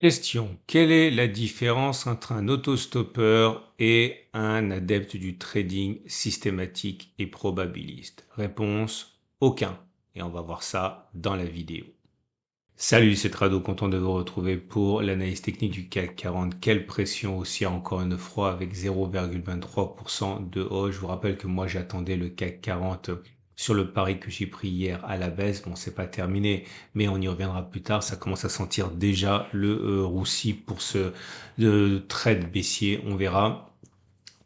Question. Quelle est la différence entre un autostoppeur et un adepte du trading systématique et probabiliste? Réponse, aucun. Et on va voir ça dans la vidéo. Salut, c'est Trado, content de vous retrouver pour l'analyse technique du CAC 40. Quelle pression haussière encore une fois avec 0,23% de hausse. Je vous rappelle que moi j'attendais le CAC 40 sur le pari que j'ai pris hier à la baisse. Bon, c'est pas terminé, mais on y reviendra plus tard. Ça commence à sentir déjà le roussi pour ce trade baissier. On verra.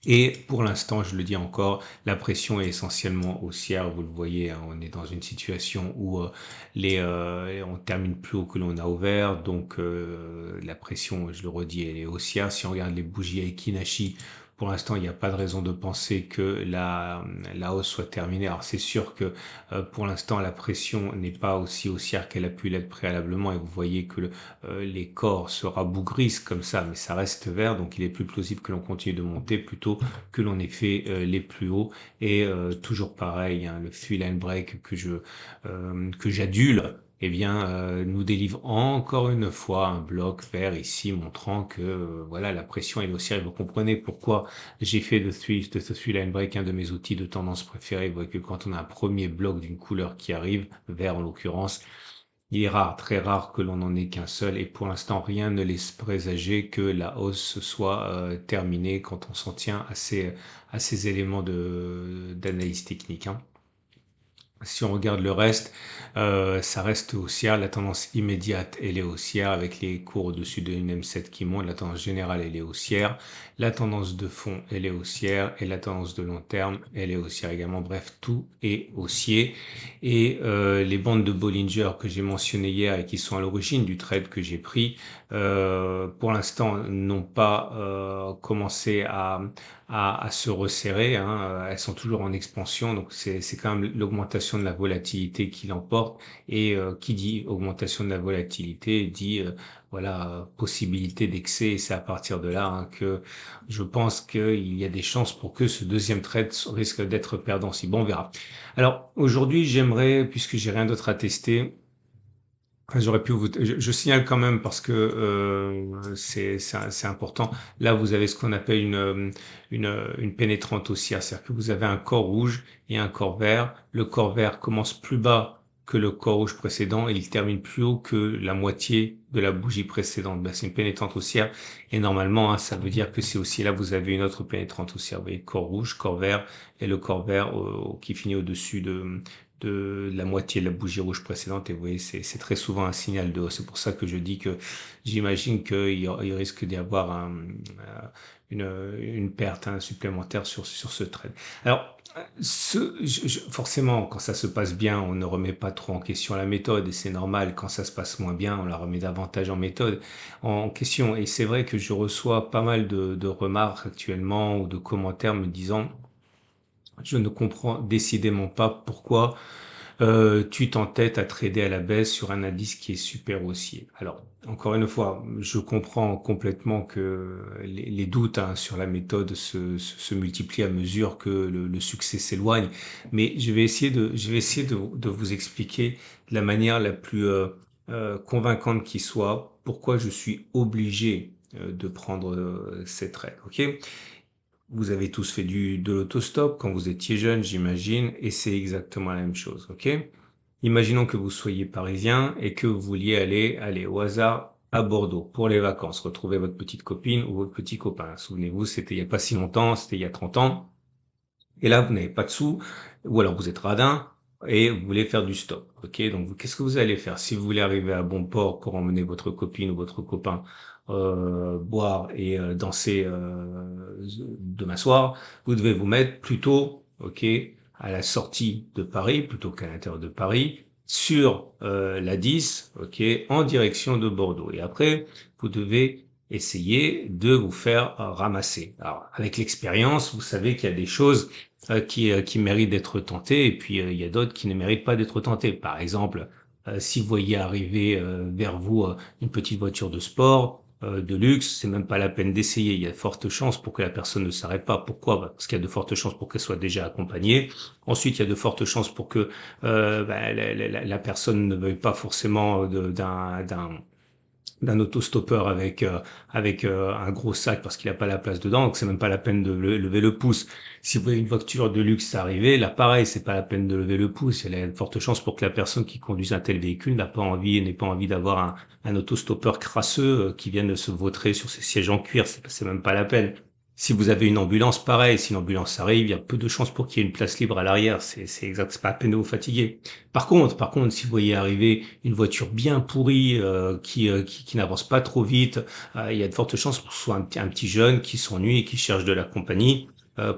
Et pour l'instant, je le dis encore, la pression est essentiellement haussière. Vous le voyez, hein, on est dans une situation où on termine plus haut que l'on a ouvert. Donc la pression, je le redis, elle est haussière. Si on regarde les bougies Aiki-Nashi, pour l'instant, il n'y a pas de raison de penser que la hausse soit terminée. Alors c'est sûr que pour l'instant, la pression n'est pas aussi haussière qu'elle a pu l'être préalablement. Et vous voyez que les corps se rabougrissent comme ça, mais ça reste vert. Donc il est plus plausible que l'on continue de monter plutôt que l'on ait fait les plus hauts. Et toujours pareil, hein, le three line break que j'adule, eh bien, nous délivre encore une fois un bloc vert ici, montrant que voilà, la pression est haussière. Et vous comprenez pourquoi j'ai fait de ce three line break un de mes outils de tendance préférés. Vous voyez que quand on a un premier bloc d'une couleur qui arrive, vert en l'occurrence, il est rare, très rare que l'on n'en ait qu'un seul, et pour l'instant rien ne laisse présager que la hausse soit terminée quand on s'en tient à ces éléments d'analyse technique, hein. Si on regarde le reste, ça reste haussière. La tendance immédiate, elle est haussière avec les cours au-dessus de une M7 qui monte. La tendance générale, elle est haussière. La tendance de fond, elle est haussière. Et la tendance de long terme, elle est haussière également. Bref, tout est haussier. Et les bandes de Bollinger que j'ai mentionnées hier et qui sont à l'origine du trade que j'ai pris, pour l'instant, n'ont pas commencé à se resserrer, hein. Elles sont toujours en expansion, donc c'est quand même l'augmentation de la volatilité qui l'emporte. Et qui dit augmentation de la volatilité dit voilà, possibilité d'excès. Et c'est à partir de là, hein, que je pense qu'il y a des chances pour que ce deuxième trade risque d'être perdant. Si bon, on verra. Alors aujourd'hui, j'aimerais, puisque j'ai rien d'autre à tester, j'aurais pu vous, je signale quand même parce que c'est important. Là, vous avez ce qu'on appelle une pénétrante haussière, c'est-à-dire que vous avez un corps rouge et un corps vert. Le corps vert commence plus bas que le corps rouge précédent et il termine plus haut que la moitié de la bougie précédente. Ben, c'est une pénétrante haussière et normalement, hein, ça veut dire que c'est aussi là vous avez une autre pénétrante haussière. Vous voyez, corps rouge, corps vert et le corps vert qui finit au-dessus de la moitié de la bougie rouge précédente. Et vous voyez, c'est très souvent un signal de hausse. C'est pour ça que je dis que j'imagine il risque d'y avoir une perte, hein, supplémentaire sur ce trade. Alors, forcément, quand ça se passe bien, on ne remet pas trop en question la méthode, et c'est normal. Quand ça se passe moins bien, on la remet davantage en question. Et c'est vrai que je reçois pas mal de remarques actuellement ou de commentaires me disant, je ne comprends décidément pas pourquoi tu t'entêtes à trader à la baisse sur un indice qui est super haussier. Alors, encore une fois, je comprends complètement que les doutes, hein, sur la méthode se multiplient à mesure que le succès s'éloigne, mais je vais essayer de vous expliquer de la manière la plus convaincante qui soit pourquoi je suis obligé de prendre ces trades. Ok? Vous avez tous fait de l'autostop quand vous étiez jeune, j'imagine, et c'est exactement la même chose, ok? Imaginons que vous soyez parisien et que vous vouliez aller au hasard à Bordeaux pour les vacances, retrouver votre petite copine ou votre petit copain. Souvenez-vous, c'était il y a pas si longtemps, c'était il y a 30 ans. Et là, vous n'avez pas de sous, ou alors vous êtes radin et vous voulez faire du stop. Ok, donc qu'est-ce que vous allez faire si vous voulez arriver à bon port pour emmener votre copine ou votre copain boire et danser demain soir? Vous devez vous mettre plutôt, ok, à la sortie de Paris plutôt qu'à l'intérieur de Paris, sur la 10, ok, en direction de Bordeaux. Et après, vous devez essayer de vous faire ramasser. Alors, avec l'expérience, vous savez qu'il y a des choses qui méritent d'être tentées, et puis il y a d'autres qui ne méritent pas d'être tentées. Par exemple, si vous voyez arriver vers vous une petite voiture de sport, de luxe, c'est même pas la peine d'essayer. Il y a de fortes chances pour que la personne ne s'arrête pas. Pourquoi? Parce qu'il y a de fortes chances pour qu'elle soit déjà accompagnée. Ensuite, il y a de fortes chances pour que la personne ne veuille pas forcément d'un autostoppeur avec un gros sac parce qu'il n'a pas la place dedans, donc c'est même pas la peine de lever le pouce. Si vous voyez une voiture de luxe arriver, là pareil, c'est pas la peine de lever le pouce. Il y a de fortes chances pour que la personne qui conduise un tel véhicule n'ait pas envie d'avoir un autostoppeur crasseux qui vienne se vautrer sur ses sièges en cuir. C'est même pas la peine. Si vous avez une ambulance, pareil, si l'ambulance arrive, il y a peu de chances pour qu'il y ait une place libre à l'arrière. C'est exact, c'est pas la peine de vous fatiguer. Par contre, si vous voyez arriver une voiture bien pourrie qui n'avance pas trop vite, il y a de fortes chances pour que ce soit un petit jeune qui s'ennuie et qui cherche de la compagnie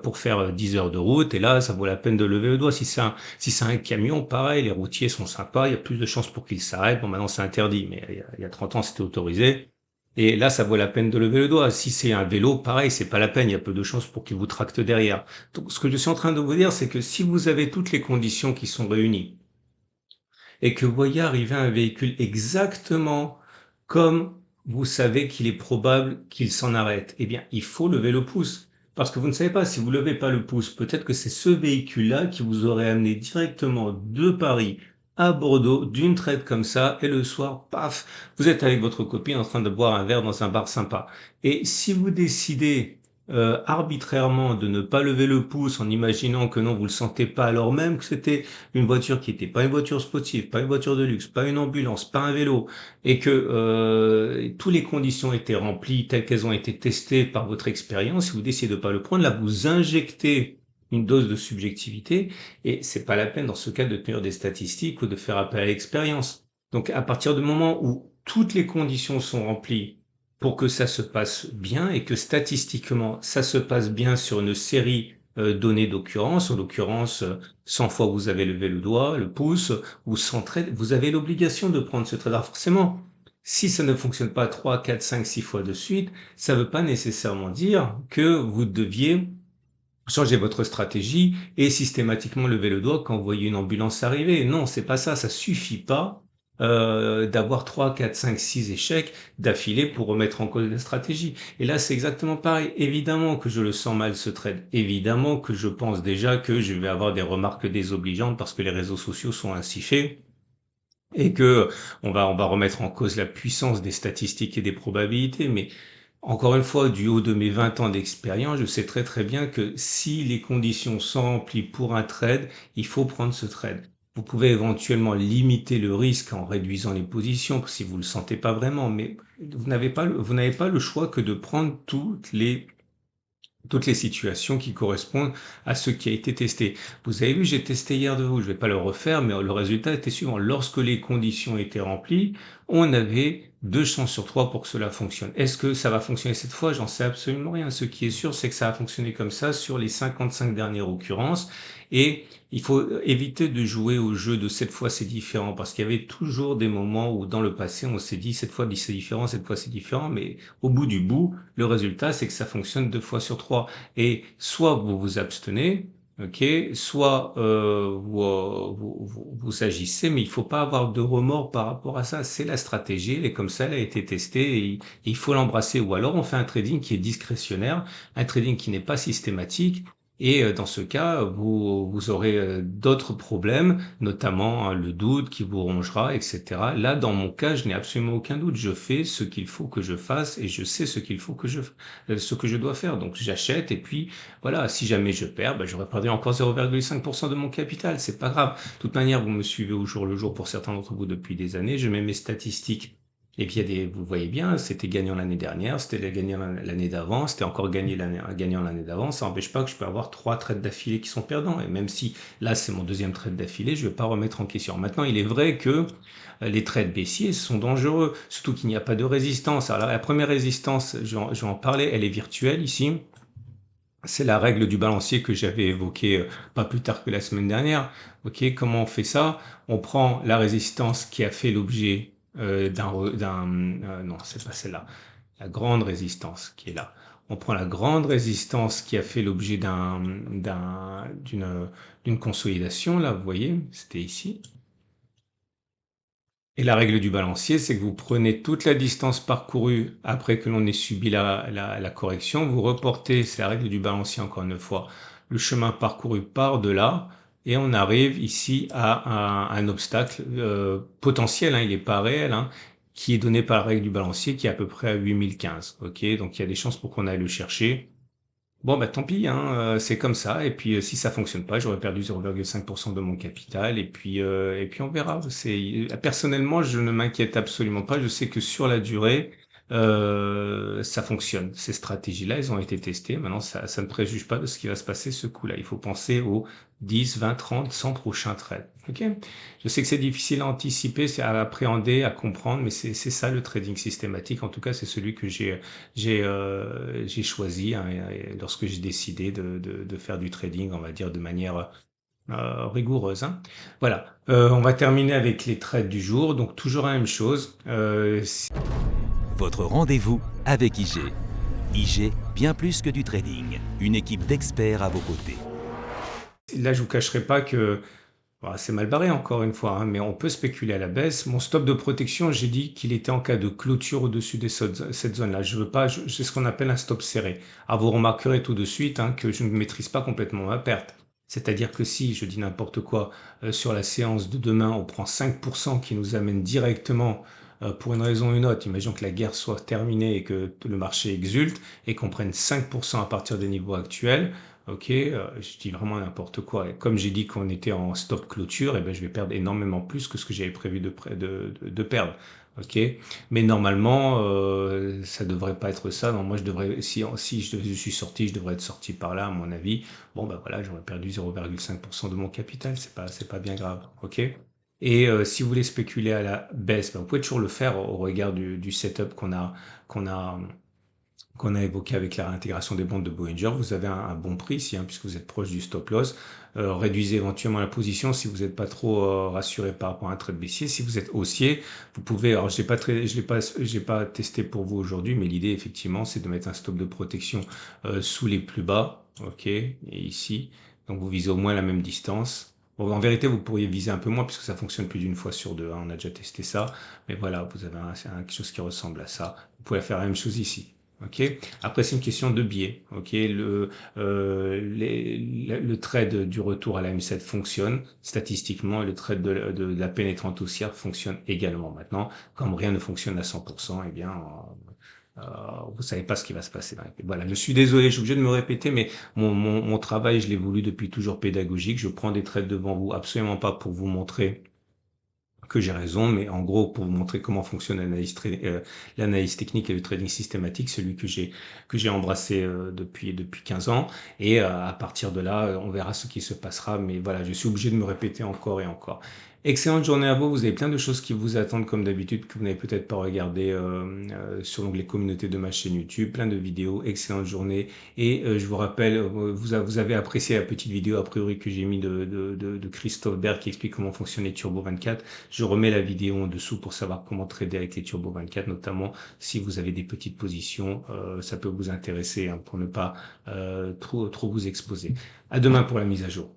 pour faire 10 heures de route. Et là, ça vaut la peine de lever le doigt. Si c'est un camion, pareil, les routiers sont sympas, il y a plus de chances pour qu'ils s'arrêtent. Bon, maintenant c'est interdit, mais il y a 30 ans c'était autorisé. Et là, ça vaut la peine de lever le doigt. Si c'est un vélo, pareil, c'est pas la peine. Il y a peu de chances pour qu'il vous tracte derrière. Donc, ce que je suis en train de vous dire, c'est que si vous avez toutes les conditions qui sont réunies, et que vous voyez arriver un véhicule exactement comme vous savez qu'il est probable qu'il s'en arrête, eh bien, il faut lever le pouce. Parce que vous ne savez pas, si vous levez pas le pouce, peut-être que c'est ce véhicule-là qui vous aurait amené directement de Paris à Bordeaux d'une traite comme ça, et le soir, paf, vous êtes avec votre copine en train de boire un verre dans un bar sympa. Et si vous décidez arbitrairement de ne pas lever le pouce en imaginant que non, vous le sentez pas alors même que c'était une voiture qui n'était pas une voiture sportive, pas une voiture de luxe, pas une ambulance, pas un vélo, et que toutes les conditions étaient remplies telles qu'elles ont été testées par votre expérience, si vous décidez de pas le prendre, là vous injectez une dose de subjectivité, et c'est pas la peine dans ce cas de tenir des statistiques ou de faire appel à l'expérience. Donc à partir du moment où toutes les conditions sont remplies pour que ça se passe bien et que statistiquement ça se passe bien sur une série donnée d'occurrence, en l'occurrence 100 fois vous avez levé le doigt, le pouce, ou 100 traits, vous avez l'obligation de prendre ce trait. Alors forcément, si ça ne fonctionne pas 3, 4, 5, 6 fois de suite, ça ne veut pas nécessairement dire que vous deviez changer votre stratégie et systématiquement lever le doigt quand vous voyez une ambulance arriver. Non, c'est pas ça, ça suffit pas d'avoir 3, 4, 5, 6 échecs d'affilée pour remettre en cause la stratégie. Et là, c'est exactement pareil. Évidemment que je le sens mal ce trade. Évidemment que je pense déjà que je vais avoir des remarques désobligeantes parce que les réseaux sociaux sont ainsi faits et que on va remettre en cause la puissance des statistiques et des probabilités. Mais encore une fois, du haut de mes 20 ans d'expérience, je sais très très bien que si les conditions sont remplies pour un trade, il faut prendre ce trade. Vous pouvez éventuellement limiter le risque en réduisant les positions si vous le sentez pas vraiment, mais vous n'avez pas le choix que de prendre toutes les situations qui correspondent à ce qui a été testé. Vous avez vu, j'ai testé hier de vous, je vais pas le refaire, mais le résultat était suivant. Lorsque les conditions étaient remplies, on avait 2 chances sur 3 pour que cela fonctionne. Est-ce que ça va fonctionner cette fois? J'en sais absolument rien. Ce qui est sûr, c'est que ça a fonctionné comme ça sur les 55 dernières occurrences. Et il faut éviter de jouer au jeu de cette fois c'est différent, parce qu'il y avait toujours des moments où dans le passé on s'est dit cette fois c'est différent, cette fois c'est différent, mais au bout du bout, le résultat c'est que ça fonctionne 2 fois sur 3. Et soit vous vous abstenez, ok, soit vous agissez, mais il faut pas avoir de remords par rapport à ça. C'est la stratégie, elle est comme ça, elle a été testée et il faut l'embrasser. Ou alors on fait un trading qui est discrétionnaire, un trading qui n'est pas systématique. Et dans ce cas, vous aurez d'autres problèmes, notamment hein, le doute qui vous rongera, etc. Là, dans mon cas, je n'ai absolument aucun doute. Je fais ce qu'il faut que je fasse et je sais ce qu'il faut ce que je dois faire. Donc, j'achète et puis voilà. Si jamais je perds, ben, j'aurais perdu encore 0,5% de mon capital. C'est pas grave. De toute manière, vous me suivez au jour le jour pour certains d'entre vous depuis des années. Je mets mes statistiques. Et puis, vous voyez bien, c'était gagnant l'année dernière, c'était gagnant l'année d'avant, c'était encore gagnant l'année d'avant. Ça n'empêche pas que je peux avoir 3 trades d'affilée qui sont perdants. Et même si là, c'est mon deuxième trade d'affilée, je ne vais pas remettre en question. Maintenant, il est vrai que les trades baissiers sont dangereux, surtout qu'il n'y a pas de résistance. Alors, la première résistance, je vais en parler, elle est virtuelle ici. C'est la règle du balancier que j'avais évoquée pas plus tard que la semaine dernière. Ok, comment on fait ça? On prend la résistance qui a fait l'objet non, c'est pas celle-là. La grande résistance qui est là. On prend la grande résistance qui a fait l'objet d'une consolidation, là, vous voyez, c'était ici. Et la règle du balancier, c'est que vous prenez toute la distance parcourue après que l'on ait subi la correction, vous reportez, c'est la règle du balancier encore une fois, le chemin parcouru par de là, et on arrive ici à un obstacle potentiel, hein, il n'est pas réel, hein, qui est donné par la règle du balancier qui est à peu près à 8015. Ok, donc il y a des chances pour qu'on aille le chercher. Bon, bah tant pis, hein, c'est comme ça. Et puis, si ça fonctionne pas, j'aurais perdu 0,5% de mon capital. Et puis on verra. Personnellement, je ne m'inquiète absolument pas. Je sais que sur la durée, ça fonctionne. Ces stratégies-là, elles ont été testées. Maintenant, ça ne préjuge pas de ce qui va se passer ce coup-là. Il faut penser aux 10, 20, 30, 100 prochains trades. Ok? Je sais que c'est difficile à anticiper, c'est à appréhender, à comprendre, mais c'est ça le trading systématique. En tout cas, c'est celui que j'ai choisi, hein, lorsque j'ai décidé de faire du trading, on va dire de manière rigoureuse, hein. Voilà. On va terminer avec les trades du jour. Donc toujours la même chose. Votre rendez-vous avec IG. IG, bien plus que du trading. Une équipe d'experts à vos côtés. Là, je vous cacherai pas que c'est mal barré encore une fois, hein, mais on peut spéculer à la baisse. Mon stop de protection, j'ai dit qu'il était en cas de clôture au-dessus de cette zone-là. Je veux pas, c'est ce qu'on appelle un stop serré. Ah, vous remarquerez tout de suite, hein, que je ne maîtrise pas complètement ma perte. C'est-à-dire que si, je dis n'importe quoi, sur la séance de demain, on prend 5% qui nous amène directement, pour une raison ou une autre, imaginons que la guerre soit terminée et que le marché exulte, et qu'on prenne 5% à partir des niveaux actuels, ok, je dis vraiment n'importe quoi. Et comme j'ai dit qu'on était en stop clôture, et ben je vais perdre énormément plus que ce que j'avais prévu de perdre. Ok, mais normalement, ça devrait pas être ça. Non, moi, je devrais, si je suis sorti, je devrais être sorti par là, à mon avis. Bon, ben voilà, j'aurais perdu 0,5% de mon capital. C'est pas bien grave. Ok. Et si vous voulez spéculer à la baisse, ben, vous pouvez toujours le faire au regard du setup qu'on a qu'on a évoqué avec la réintégration des bandes de Bollinger. Vous avez un bon prix ici, hein, puisque vous êtes proche du stop loss. Réduisez éventuellement la position si vous n'êtes pas trop rassuré par rapport à un trade baissier. Si vous êtes haussier, vous pouvez, alors j'ai pas testé pour vous aujourd'hui, mais l'idée effectivement, c'est de mettre un stop de protection sous les plus bas, ok, et ici. Donc vous visez au moins la même distance. Bon, en vérité, vous pourriez viser un peu moins puisque ça fonctionne plus d'une fois sur deux, hein, on a déjà testé ça. Mais voilà, vous avez quelque chose qui ressemble à ça. Vous pouvez faire la même chose ici. Ok. Après, c'est une question de biais. Ok. Le trade du retour à la M7 fonctionne statistiquement et le trade de la pénétrante haussière fonctionne également. Maintenant, comme rien ne fonctionne à 100%, eh bien, vous savez pas ce qui va se passer. Voilà. Je suis désolé, je suis obligé de me répéter, mais mon travail, je l'ai voulu depuis toujours pédagogique. Je prends des trades devant vous, absolument pas pour vous montrer que j'ai raison, mais en gros, pour vous montrer comment fonctionne l'analyse technique et le trading systématique, celui que j'ai embrassé depuis 15 ans. Et à partir de là, on verra ce qui se passera. Mais voilà, je suis obligé de me répéter encore et encore. Excellente journée à vous. Vous avez plein de choses qui vous attendent comme d'habitude que vous n'avez peut-être pas regardé sur l'onglet communauté de ma chaîne YouTube. Plein de vidéos. Excellente journée. Et je vous rappelle, vous avez apprécié la petite vidéo a priori que j'ai mis de Christophe Berg qui explique comment fonctionne les Turbo 24. Je remets la vidéo en dessous pour savoir comment trader avec les Turbo 24, notamment si vous avez des petites positions, ça peut vous intéresser, hein, pour ne pas trop vous exposer. À demain pour la mise à jour.